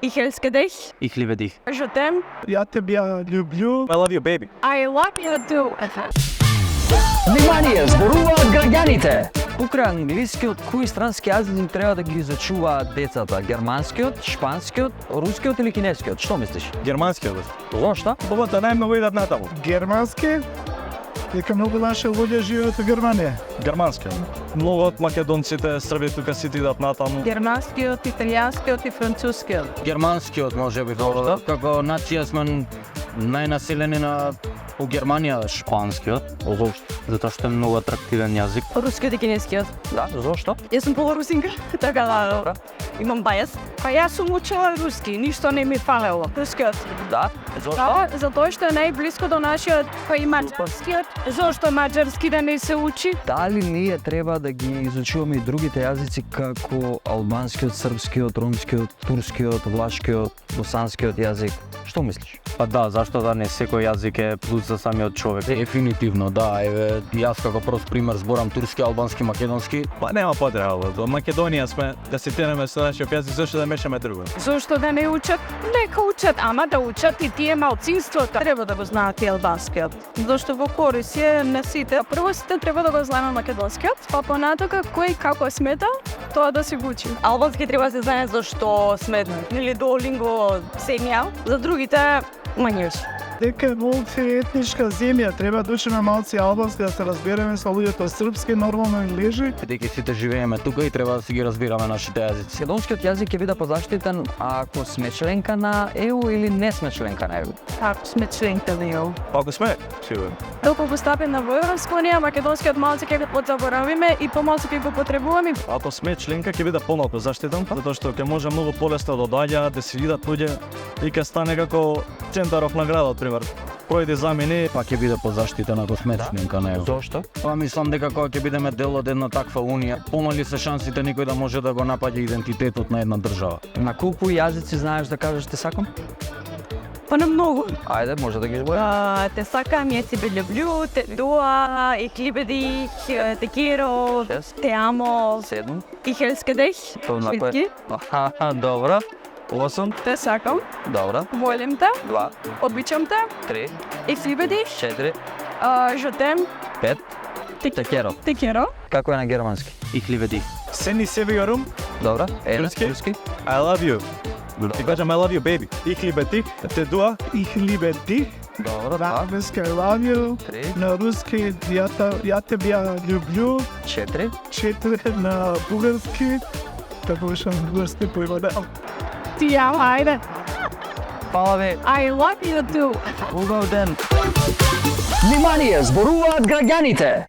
Ich elske dich. Ich liebe dich. Je t'aime. Я тебя люблю. I love you, baby. I love you too. Внимание, зборуваат граѓаните! Покрај англискиот, кои странски јазици треба да ги изучуваат децата? Германскиот, шпанскиот, рускиот или кинескиот? Што мислиш? Германски одеш. Зошто? Бабата најмногу идат натаму. Германски. Дека многу наши луѓе живеат во Германија. Германски. Многу од македонците, Срби тука сите идат натаму. Германскиот, италијанскиот и францускиот. Германскиот може би добро. Како нација сме најнаселени у Германија. Шпанскиот. Зошто? Затоа што е многу атрактивен јазик. Рускиот и кинескиот. Да, зошто? Јас сум полурусинка, така да, имам бајас. Па јас сум учила руски, ништо не ми фалело. Рускиот. Да, зошто? Да, затоа што е најблиско до нашиот, па и маđарскиот. Зошто маđарски да не се учи? Дали ние треба да ги изучуваме и другите јазици како албанскиот, српскиот, ромскиот, турскиот, влашкиот, босанскиот јазик? Што мислиш? Па да, зашто да не, секој јазик е плюс за самиот човек. Дефинитивно, да. Еве, јас како прост пример зборам турски, албански, македонски. Па нема потреба. Во Македонија сме да се тенеме со нашиот јазик, зашто да мешаме друго. Зошто да не учат? Нека учат, ама да учат и тие малцинството. Треба да го знаат и албанскиот. Зашто во корис е на сите. Прво сите треба да го знаеме македонскиот, па понатока кој како смета, тоа да се го учи. Албански треба да се знае зашто сметна. Или Duolingo сегнеа, за другите мањеш. Дека е мултиетничка земја, треба да учиме малци албански, да се разбереме со луѓето српски, нормално им лежи. Бидејќи сите живееме тука и треба да си ги разбираме нашите јазици. Македонскиот јазик ќе биде позаштитен ако сме членка на ЕУ или не сме членка на ЕУ. Ако сме членка на ЕУ. Ако сме, сигурно. Доколку стапиме во Европска унија, македонскиот малци ќе го подзаборавиме и помалку ќе го потребуваме. Ако сме членка ќе биде помалку заштитен, затоа што ќе може многу полесно да доаѓа, да се видат луѓе и ќе стане како центаров на градот, пример. Кој замени, Па ќе биде позаштитен ако сме членка на ЕУ. Зошто? Па мислам дека кога ќе бидеме дел од една таква унија, помали се шансите никој да може да го напаѓа идентитетот на една држава. На колку јазици знаеш да кажеш те сакам? Па на многу. Ајде, може да ги избројаш. Те сакам, ја тебе люблю, те дуа, ich liebe dich, te quiero, Шест. te amo, 7. ich elske dich, Швидки. Добро. 8. те сакам, Добро. волим те, 2. обичам те, 3. ich liebe dich, 4. je t'aime, 5. Те- Те керо. te quiero. Како е на германски? Ich liebe dich. сени себе јарум, Добро. Турски? Турски. I love you. Ти кажам I love you, baby. Ich liebe dich, те дуа, Ich liebe dich. Добро. На 2. англиски I love you. 3. На руски ја тебе люблю. 4. 4 на бугарски. Така ушам бугарски поима да. Ти amo, ајде. Фала ви. I love you too. Убав ден. Внимание, зборуваат граѓаните!